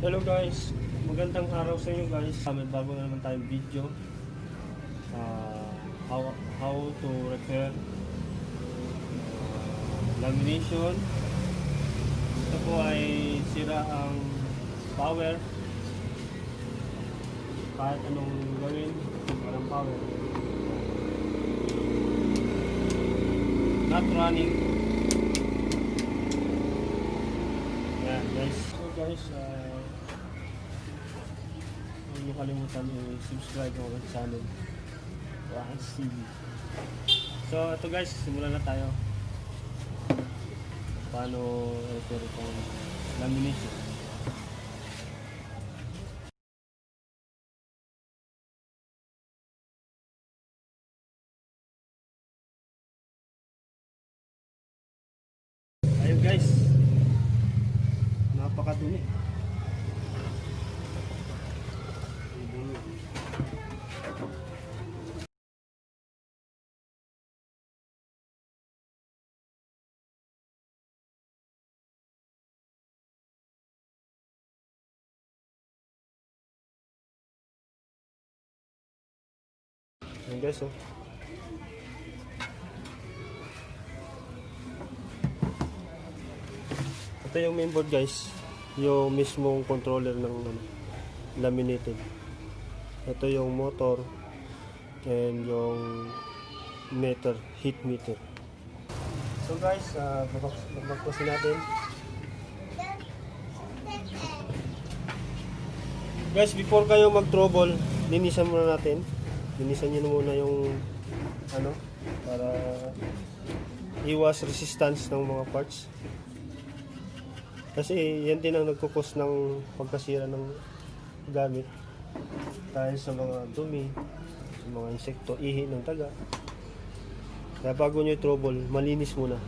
Hello guys, magandang araw sa inyo guys. May bago na naman tayong video. How to repair lamination. Ito po ay sira ang power. Kahit anong gawin, walang power. Not running. Yan guys. So guys, huwag niyo kalimutan i-subscribe ako sa channel Rahas TV. So ito guys, simulan na tayo. Paano repair itong lamination. Ayun guys, napakadumi. Ayun guys, oh. Ito yung mainboard guys, yung mismong controller ng laminated. Ito yung motor and yung meter, heat meter. So guys, babakbasin natin. Guys, before kayo mag-trouble, linisan muna natin. Linisan nyo muna yung para iwas resistance ng mga parts. Kasi yan din ang nagkukos ng pagkasira ng gamit dahil sa mga dumi, sa mga insekto, ihi ng taga. Kaya bago nyo i-trouble, malinis muna.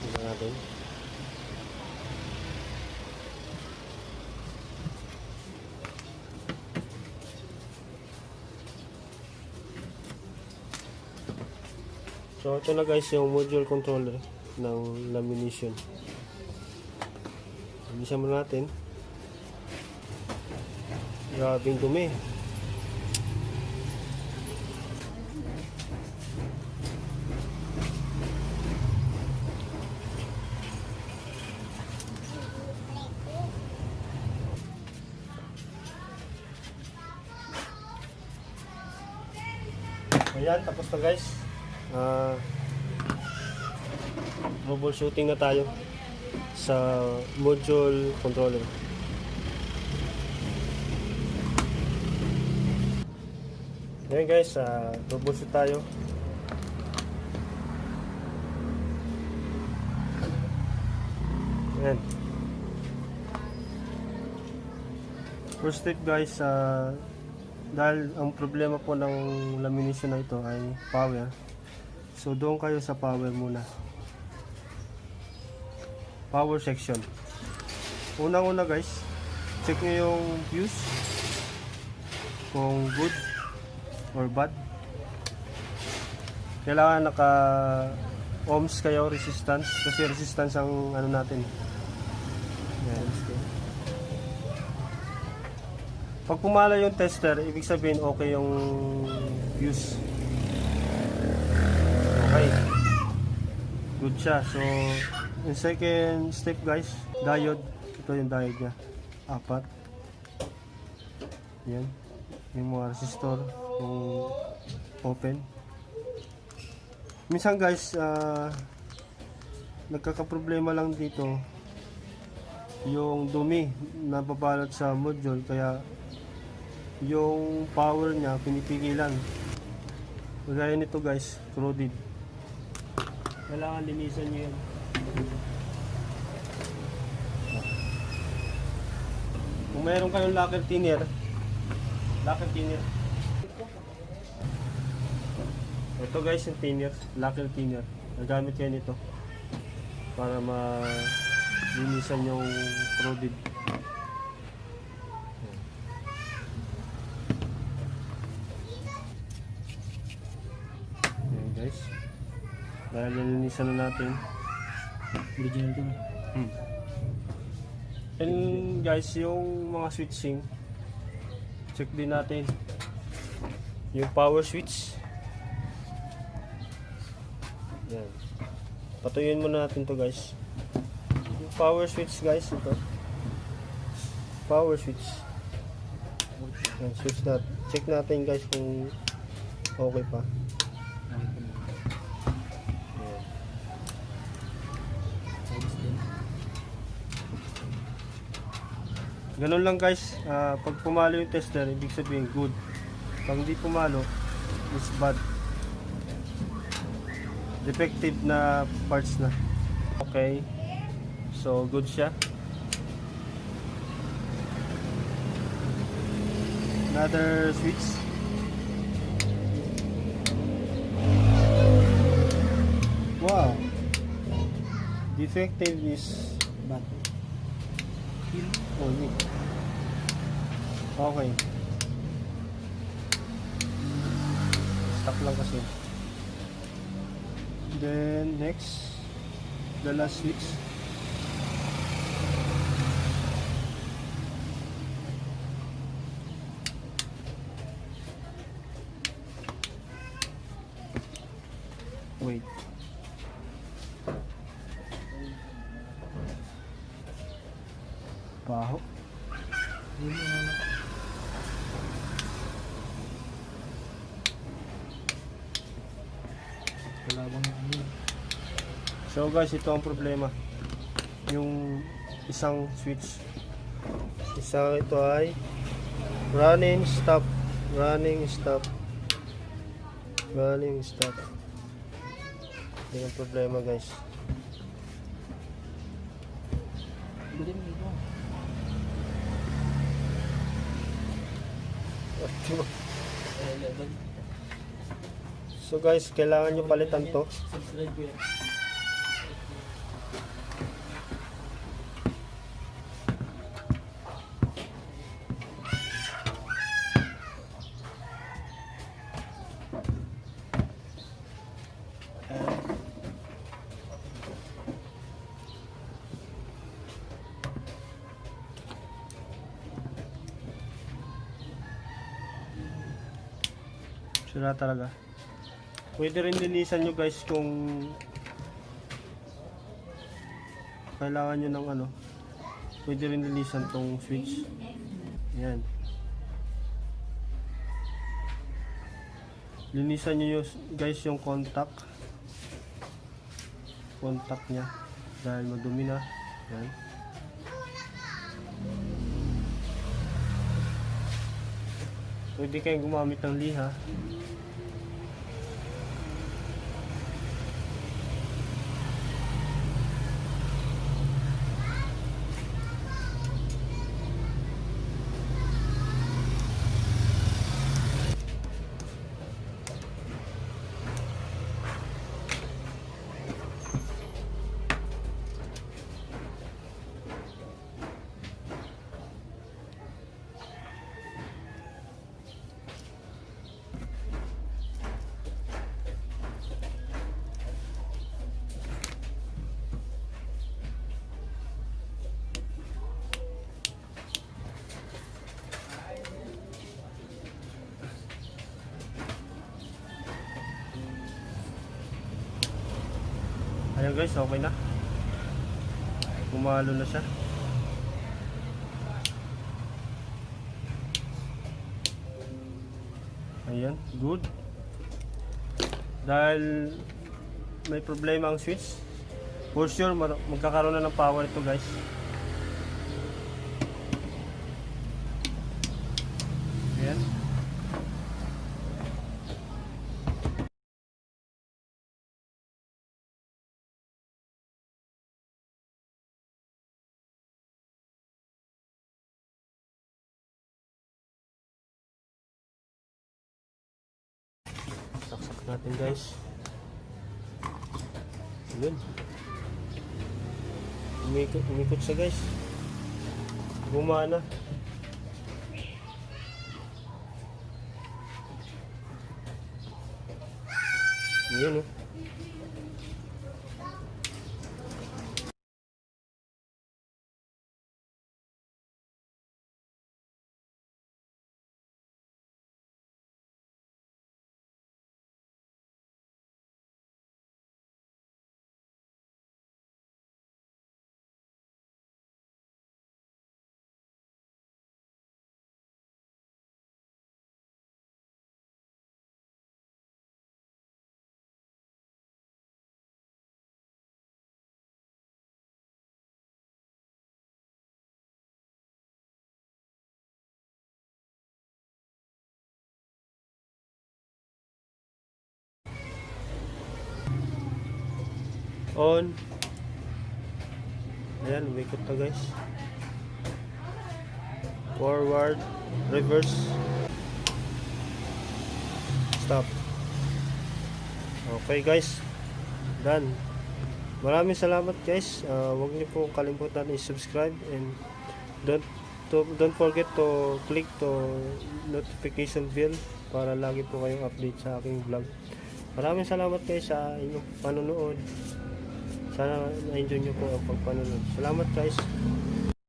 Tingnan natin. So ito na guys yung module controller ng lamination. Linisan muna natin. Grabing dumi. Ayan, tapos na guys. Troubleshooting na tayo sa module controller. Ayan guys, troubleshoot tayo. Ayan. First step guys, dahil ang problema po ng lamination na ito ay power. So doon kayo sa power muna. Power section. Unang-una guys, check nyo yung fuse kung good or bad. Kailangan naka ohms kayo, resistance, kasi resistance ang natin. Yan. Pag pumala yung tester, ibig sabihin okay yung fuse. Okay, good siya. So yung second step guys, diode. Ito yung diode nya, 4. Yan, yung mga resistor yung open. Minsan guys, nagkakaproblema lang dito yung dumi na babalot sa module, kaya yung power nya pinipigilan. Kagaya nito guys, corroded. Kailangan linisan nyo yan. Kung mayroon kayong lacquer thinner, ito guys yung thinner, lacquer thinner, nagamit kayo nito para malinisan yung corroded. Dahil nalinisan na natin. Original to. And guys, yung mga switching, check din natin yung power switch. Yan. Patuyuin muna natin to guys. Yung power switch guys, ito. Power switch. Yan, switch natin. Check natin guys kung okay pa. Ganun lang guys, pag pumalo yung tester, ibig sabihin good. Pag hindi pumalo, is bad. Defective na parts na. Okay, so good siya. Another switch. Wow, defective is Bad. only. Okay. Stuck lang kasi. Then next, the last switch. Wait. Baho. So guys, ito ang problema. Yung isang switch. Isang ito ay running, stop, running, stop, running, stop. Yan ang problema guys. So guys, kailangan nyo palitan to. Subscribe ko yan. Sira talaga. Pwede rin linisan nyo guys kung kailangan nyo ng ano. Pwede rin linisan tong switch. Ayan. Linisan nyo guys yung contact. Contact nya. Dahil madumi na. Ayan. Pwede kayong gumamit ng liha. Ayan guys, okay na. Pumalo na siya. Ayan, good. Dahil may problema ang switch, for sure magkakaroon na ng power ito guys. Ayan. Saksak natin guys. Yun. Umikot siya guys. Gumana. Yun oh. On. Ayan, umikot na guys. Forward, reverse, stop. Okay guys, done. Maraming salamat guys. Huwag niyo po kalimutan i-subscribe and don't forget to click to notification bell para lagi po kayong update sa aking vlog. Maraming salamat guys sa inyong panonood. Sana na-enjoy niyo po ang pagpanonood. Salamat guys.